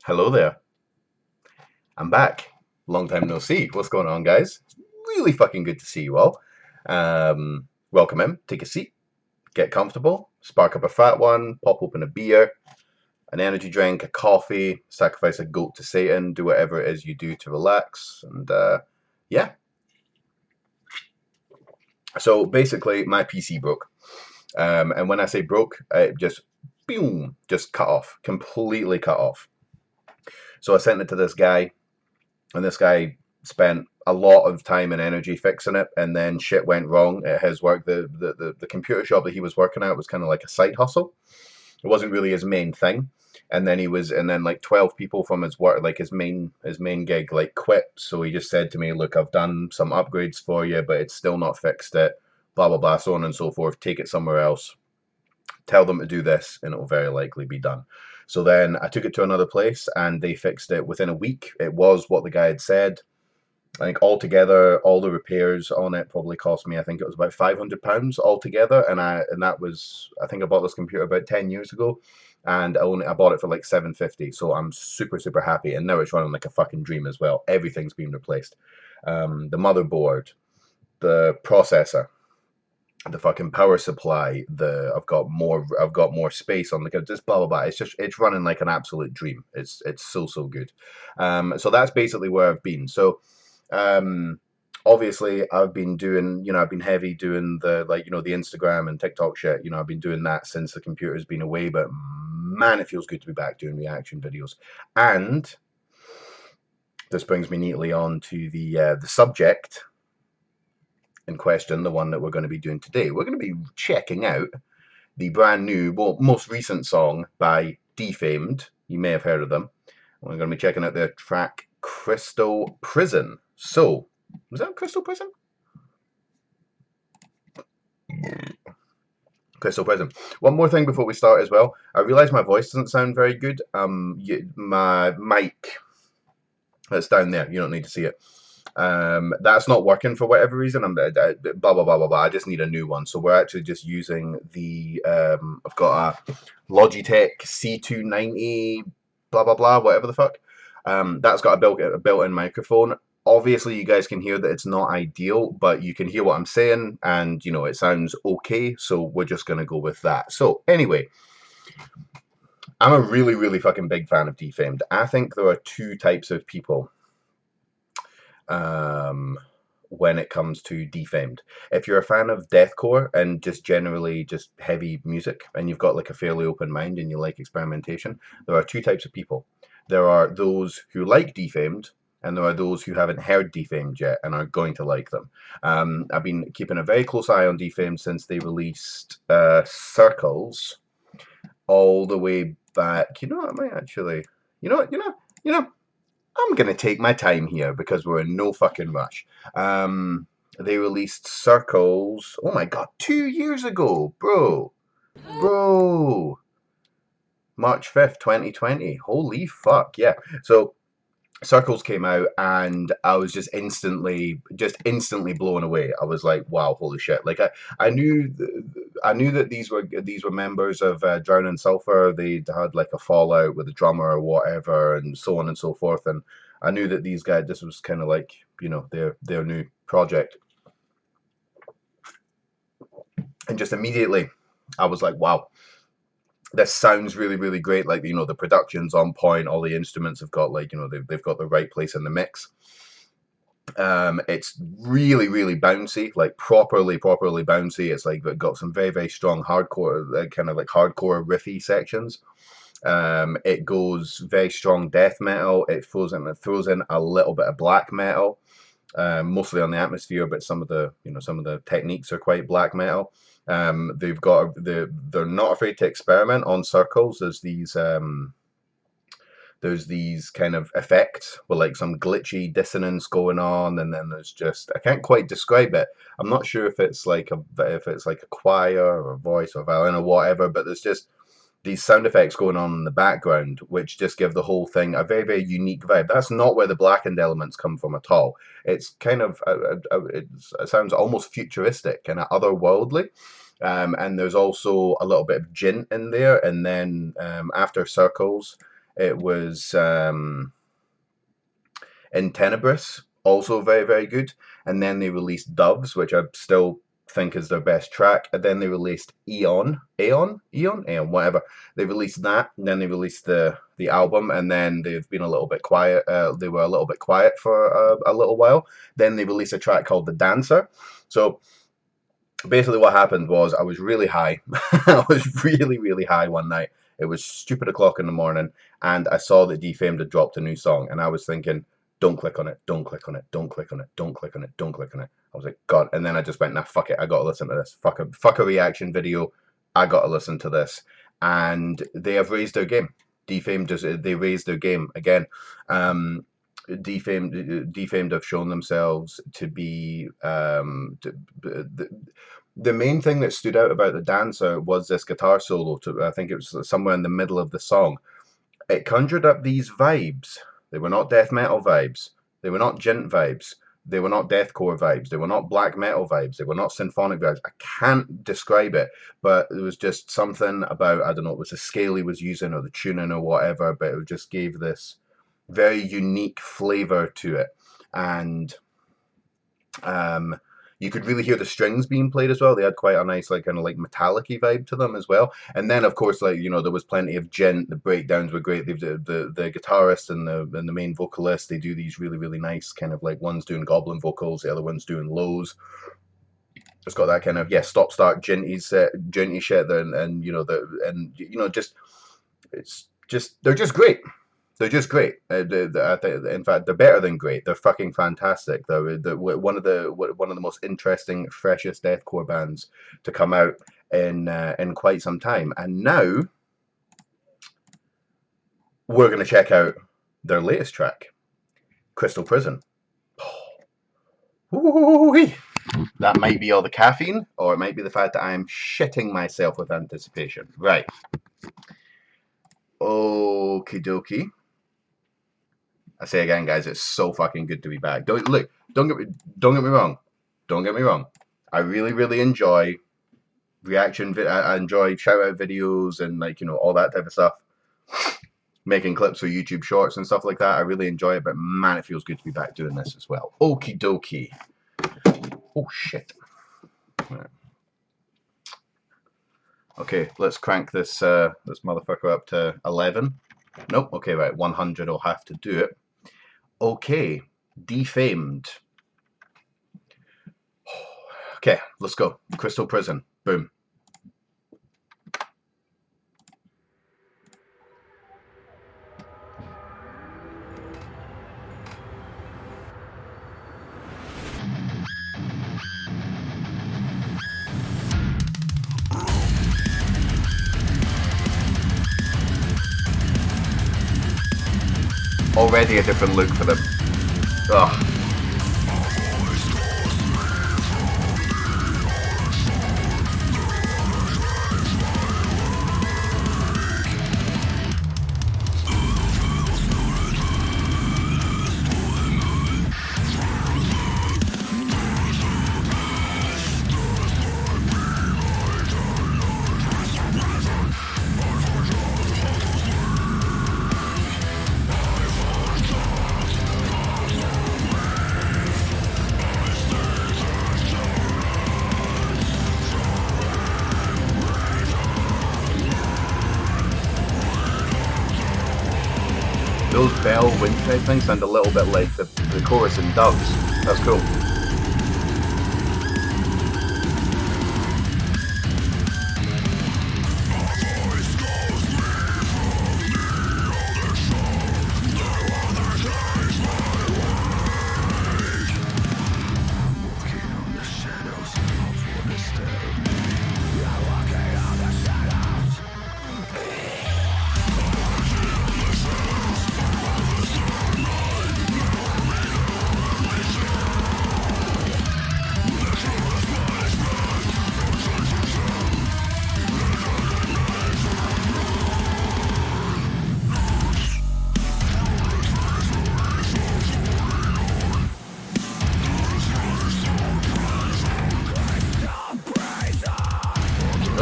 Hello there. I'm back. Long time no see. What's going on, guys? Really fucking good to see you all. Welcome in. Take a seat. Get comfortable. Spark up a fat one. Pop open a beer, an energy drink, a coffee. Sacrifice a goat to Satan. Do whatever it is you do to relax. And yeah. So basically, my PC broke. And when I say broke, it just boom, just cut off, completely cut off. So I sent it to this guy, and this guy spent a lot of time and energy fixing it, and then shit went wrong at his work. The computer shop that he was working at was kind of like a side hustle. It wasn't really his main thing. And then like 12 people from his work, like his main gig, like quit. So he just said to me, "Look, I've done some upgrades for you, but it's still not fixed it. Blah blah blah, so on and so forth. Take it somewhere else. Tell them to do this, and it will very likely be done." So then I took it to another place, and they fixed it within a week. It was what the guy had said. I think altogether, all the repairs on it probably cost me. I think it was about £500 altogether, and that was. I think I bought this computer about 10 years ago, and I bought it for like 750. So I'm super super happy, and now it's running like a fucking dream as well. Everything's been replaced. The motherboard, the processor, the fucking power supply. I've got more space on the just blah blah blah. It's running like an absolute dream. It's so so good. So that's basically where I've been. So um, obviously I've been doing, I've been heavy doing the, like, the Instagram and TikTok shit. I've been doing that since the computer's been away, but man, it feels good to be back doing reaction videos. And this brings me neatly on to the subject in question, the one that we're going to be doing today. We're going to be checking out the brand new, well, most recent song by Defamed. You may have heard of them. We're going to be checking out their track Crystal Prison. So, was that Crystal Prison? Crystal Prison. One more thing before we start as well. I realise my voice doesn't sound very good. My mic that's down there. You don't need to see it. That's not working for whatever reason. Blah blah blah blah blah. I just need a new one. So we're actually just using the. I've got a Logitech C290. Blah blah blah. Whatever the fuck. That's got a built-in microphone. Obviously, you guys can hear that it's not ideal, but you can hear what I'm saying, and it sounds okay. So we're just gonna go with that. So anyway, I'm a really really fucking big fan of Defamed. I think there are two types of people um, when it comes to Defamed. If you're a fan of deathcore and just generally just heavy music, and you've got like a fairly open mind and you like experimentation, there are two types of people. There are those who like Defamed, and there are those who haven't heard Defamed yet and are going to like them. I've been keeping a very close eye on Defamed since they released Circles all the way back. You know what? I might actually. You know what? You know. I'm gonna take my time here because we're in no fucking rush. They released Circles. Oh my god, 2 years ago, bro. March 5th, 2020. Holy fuck, yeah. So Circles came out, and I was just instantly blown away. I was like, wow, holy shit! Like I knew that these were members of Drown Sulfur. They had like a fallout with the drummer or whatever, and so on and so forth. And I knew that these guys, this was kind of like their new project, and just immediately I was like, wow, this sounds really really great. Like the production's on point. All the instruments have got like they've got the right place in the mix. It's really really bouncy, like properly bouncy. It's like got some very very strong hardcore, kind of like hardcore riffy sections. It goes very strong death metal. It throws in a little bit of black metal, mostly on the atmosphere, but some of the techniques are quite black metal. They're not afraid to experiment on Circles. There's these kind of effects with like some glitchy dissonance going on, and then there's just, I can't quite describe it. I'm not sure if it's like a choir or a voice or violin or whatever, but there's just these sound effects going on in the background, which just give the whole thing a very very unique vibe. That's not where the blackened elements come from at all. It's kind of it sounds almost futuristic and otherworldly. And there's also a little bit of djent in there, and then after Circles, It was In Tenebris, also very, very good. And then they released Doves, which I still think is their best track. And then they released Aeon, whatever. They released that, and then they released the album, and then they've been a little bit quiet. They were a little bit quiet for a little while. Then they released a track called The Dancer. So basically what happened was I was really high. I was really, really high one night. It was stupid o'clock in the morning, and I saw that Defamed had dropped a new song, and I was thinking, don't click on it, don't click on it, don't click on it, don't click on it, don't click on it. I was like, God. And then I just went, nah, fuck it, I gotta listen to this. Fuck a reaction video. I gotta listen to this. And they have raised their game. They raised their game again. Defamed have shown themselves to be the main thing that stood out about The Dancer was this guitar solo. I think it was somewhere in the middle of the song. It conjured up these vibes. They were not death metal vibes. They were not djent vibes. They were not deathcore vibes. They were not black metal vibes. They were not symphonic vibes. I can't describe it, but it was just something about, I don't know, it was the scale he was using or the tuning or whatever, but it just gave this very unique flavor to it. And you could really hear the strings being played as well. They had quite a nice, like, kind of like metallic-y vibe to them as well. And then, of course, like, you know, there was plenty of djent. The breakdowns were great. The guitarist and the main vocalist, they do these really, really nice kind of like, one's doing goblin vocals, the other one's doing lows. It's got that kind of, yeah, stop start djenty shit, and you know, just it's just they're just great. They're just great. In fact, they're better than great. They're fucking fantastic. They're one of the most interesting, freshest deathcore bands to come out in quite some time. And now we're going to check out their latest track, Crystal Prison. Ooh-wee. That might be all the caffeine, or it might be the fact that I'm shitting myself with anticipation. Right. Okie dokie. I say again, guys, it's so fucking good to be back. Don't get me wrong. Don't get me wrong. I really, really enjoy reaction. I enjoy shout out videos and, like, you know, all that type of stuff. Making clips for YouTube Shorts and stuff like that. I really enjoy it, but man, it feels good to be back doing this as well. Okie dokie. Oh shit. Right. Okay, let's crank this this motherfucker up to 11. Nope. Okay, right. 100 will have to do it. Okay, Defamed. Okay, let's go. Crystal Prison. Boom. Already a different look for them. Ugh. Those bell wind type things sound a little bit like the chorus in Doves. That's cool.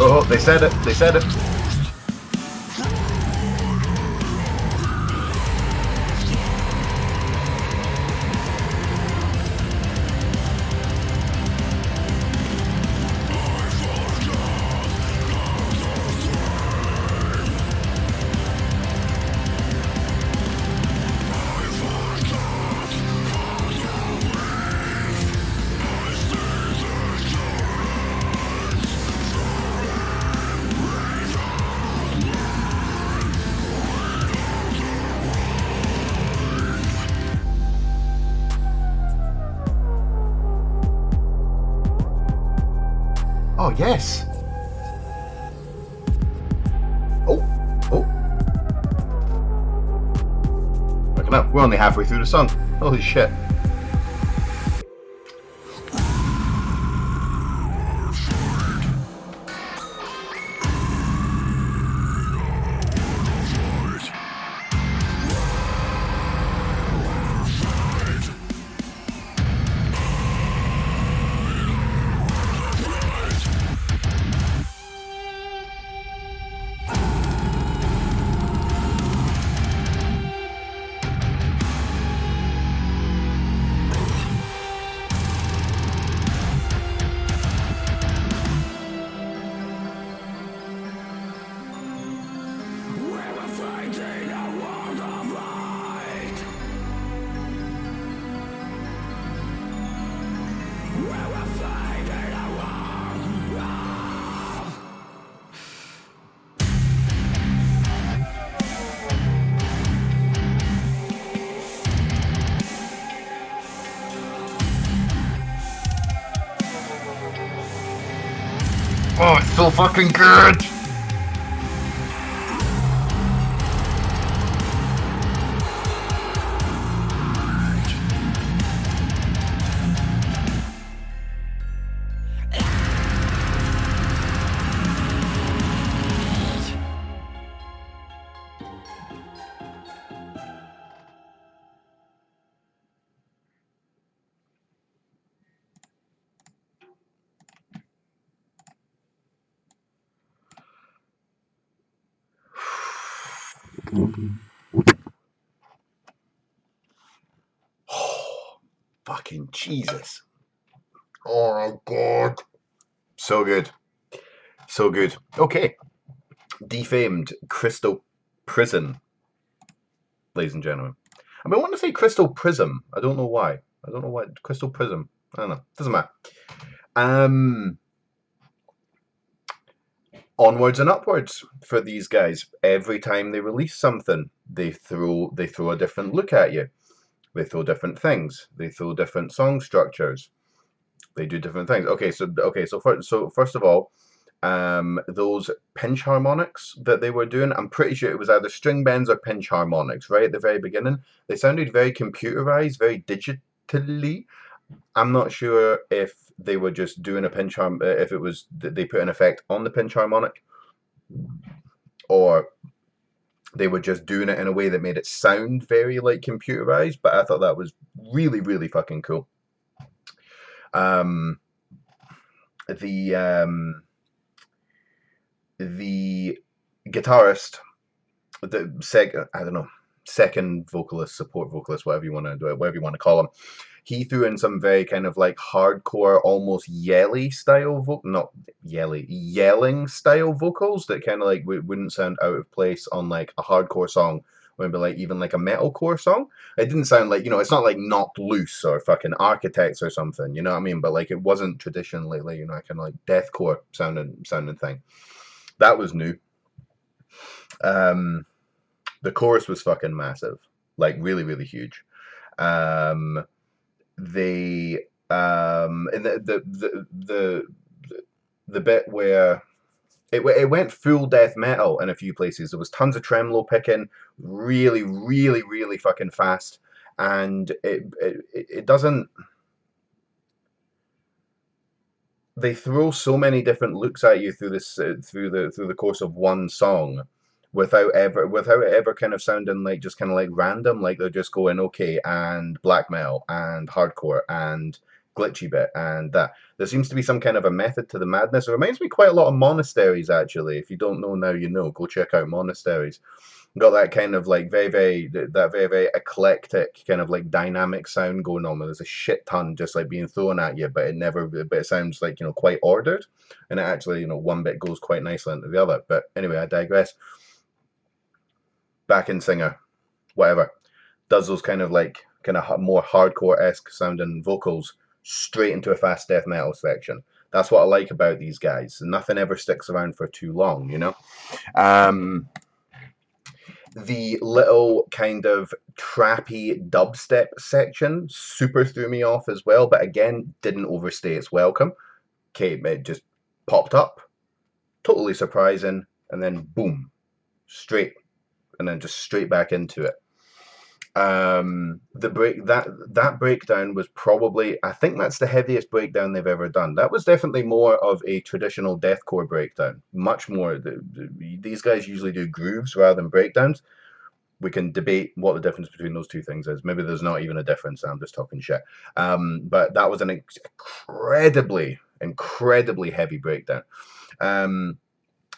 Oh, they said it. They said it. Yes. Oh. Looking up. We're only halfway through the song. Holy shit. Oh, it's so fucking good! Oh, fucking Jesus. Oh my god. So good. So good. Okay. Defamed Crystal Prison, ladies and gentlemen. I mean, I want to say Crystal Prism. I don't know why. I don't know why. Crystal Prism. I don't know. Doesn't matter. Onwards and upwards for these guys. Every time they release something, they throw a different look at you. They throw different things. They throw different song structures. They do different things. So first of all, those pinch harmonics that they were doing, I'm pretty sure it was either string bends or pinch harmonics right at the very beginning. They sounded very computerized, very digitally. I'm not sure if they were just doing a pinch harm, if it was they put an effect on the pinch harmonic, or they were just doing it in a way that made it sound very like computerized. But I thought that was really, really fucking cool. The guitarist, I don't know, second vocalist, support vocalist, whatever you want to do it, whatever you want to call him. He threw in some very kind of like hardcore, almost yelly style not yelling style vocals that kind of like wouldn't sound out of place on like a hardcore song, or maybe like even like a metalcore song. It didn't sound like, it's not like Knocked Loose or fucking Architects or something, you know what I mean? But like it wasn't traditionally like, kind of like deathcore sounding thing. That was new. The chorus was fucking massive, like really, really huge. And the bit where it went full death metal in a few places. There was tons of tremolo picking, really, really, really fucking fast, and it doesn't. They throw so many different looks at you through this through the course of one song, without it ever kind of sounding like just kind of like random. Like they're just going okay, and black metal and hardcore and glitchy bit and that. There seems to be some kind of a method to the madness. It reminds me quite a lot of Monasteries, actually. If you don't know now, you know. Go check out Monasteries. Got that kind of like very eclectic kind of like dynamic sound going on, where there's a shit ton just like being thrown at you, but it sounds like, quite ordered, and it actually, one bit goes quite nicely into the other. But anyway, I digress. Backing singer, whatever, does those kind of more hardcore-esque sounding vocals straight into a fast death metal section. That's what I like about these guys. Nothing ever sticks around for too long, The little kind of trappy dubstep section super threw me off as well, but again, didn't overstay its welcome. Okay, it just popped up, totally surprising, and then boom, straight, and then just straight back into it. That breakdown was probably, I think that's the heaviest breakdown they've ever done. That was definitely more of a traditional deathcore breakdown, much more. These guys usually do grooves rather than breakdowns. We can debate what the difference between those two things is. Maybe there's not even a difference. I'm just talking shit. But that was an incredibly heavy breakdown.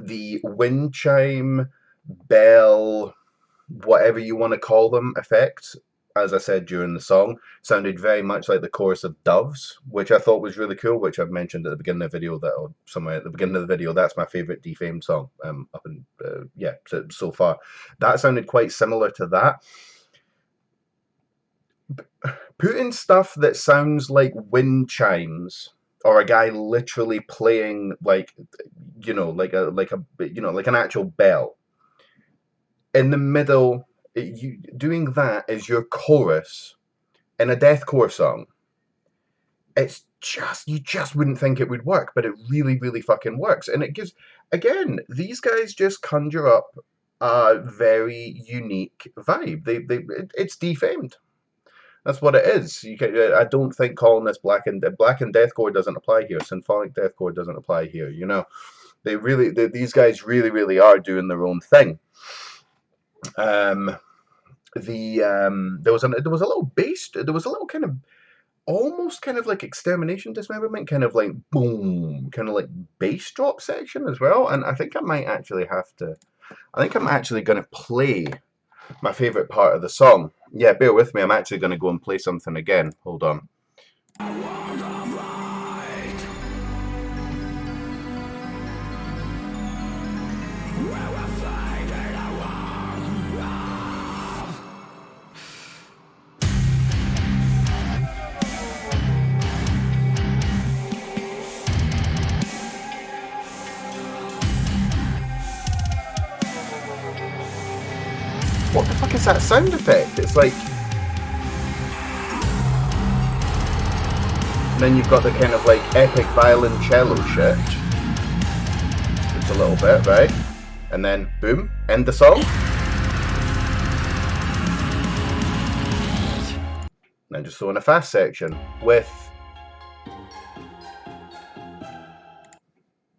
The wind chime, bell, whatever you want to call them, effects, as I said during the song, sounded very much like the chorus of Doves, which I thought was really cool, which I've mentioned at the beginning of the video, or somewhere at the beginning of the video. That's my favorite Defamed song, so far. That sounded quite similar to that. Putting stuff that sounds like wind chimes, or a guy literally playing like an actual bell in the middle, you doing that as your chorus in a deathcore song, it's just, you just wouldn't think it would work, but it really fucking works. And it gives, again, these guys just conjure up a very unique vibe. It's Defamed. That's what it is. I don't think calling this black and deathcore doesn't apply here. Symphonic deathcore doesn't apply here. You know, these guys really are doing their own thing. There was a little bass. There was a little kind of almost kind of like extermination, dismemberment, kind of like boom, kind of like bass drop section as well. And I think I might actually have to. I think I'm actually going to play my favorite part of the song. Yeah, bear with me. I'm actually going to go and play something again. Hold on. What the fuck is that sound effect? It's like... And then you've got the kind of like epic violoncello shit. Just a little bit, right? And then, boom, end the song. And then just throw in a fast section with...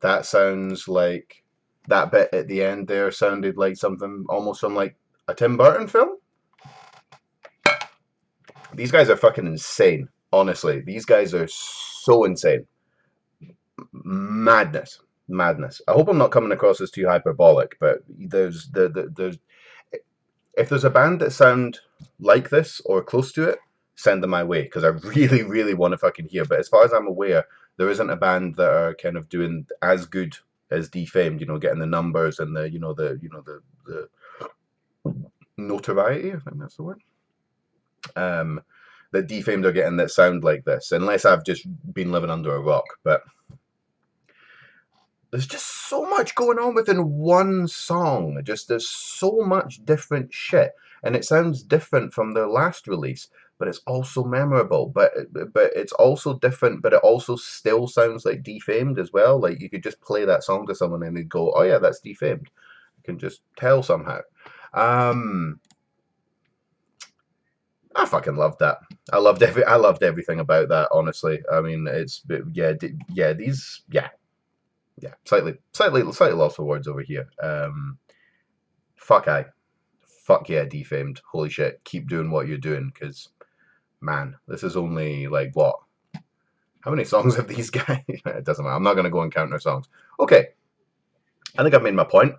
That sounds like... That bit at the end there sounded like something almost from like a Tim Burton film. These guys are fucking insane. Honestly, these guys are so insane. Madness. I hope I'm not coming across as too hyperbolic, but there's if there's a band that sound like this or close to it, send them my way, because I really want to fucking hear. But as far as I'm aware, there isn't a band that are kind of doing as good as Defamed, you know, getting the numbers and the notoriety, I think that's the word. That Defamed are getting that sound like this, unless I've just been living under a rock. But there's just so much going on within one song. There's so much different shit, and it sounds different from their last release, but it's also memorable. But it's also different, but it also still sounds like Defamed as well. Like you could just play that song to someone and they'd go, "Oh yeah, that's Defamed." You can just tell somehow. I fucking loved that. I loved everything about that. Honestly, I mean, slightly lost for words over here. Fuck yeah, Defamed. Holy shit, keep doing what you're doing, because man, this is only like what? How many songs have these guys? It doesn't matter. I'm not gonna go and count their songs. Okay, I think I've made my point.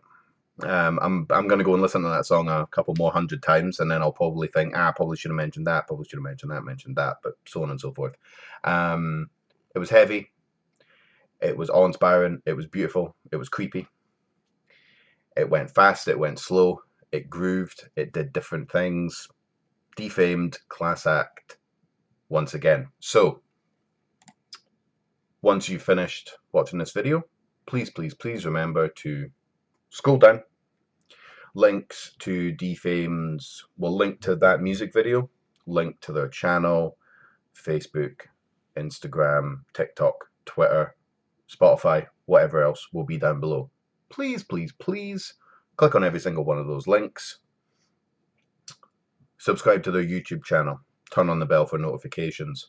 I'm going to go and listen to that song a couple more 100 times, and then I'll probably think, I probably should have mentioned that, mentioned that, but so on and so forth. It was heavy. It was awe-inspiring. It was beautiful. It was creepy. It went fast. It went slow. It grooved. It did different things. Defamed, class act, once again. So, once you've finished watching this video, please remember to scroll down. Links to Defamed's, will link to that music video, link to their channel, Facebook, Instagram, TikTok, Twitter, Spotify, whatever else will be down below. Please, please, please click on every single one of those links. Subscribe to their YouTube channel. Turn on the bell for notifications.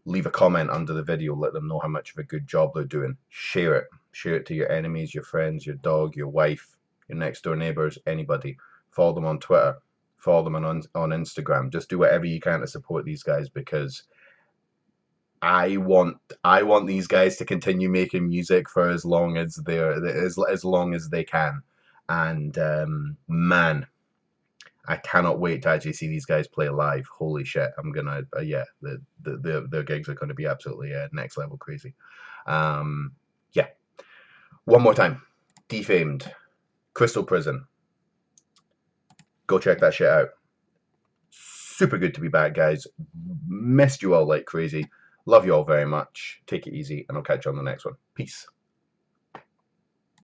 Leave a comment under the video. Let them know how much of a good job they're doing. Share it. Share it to your enemies, your friends, your dog, your wife, your next door neighbors, anybody. Follow them on Twitter. Follow them on Instagram. Just do whatever you can to support these guys, because I want these guys to continue making music for as long as they can. And man, I cannot wait to actually see these guys play live. Holy shit! I'm gonna yeah, their gigs are going to be absolutely next level crazy. Yeah, one more time, Defamed, Crystal Prison. Go check that shit out. Super good to be back, guys. Missed you all like crazy. Love you all very much. Take it easy, and I'll catch you on the next one. Peace.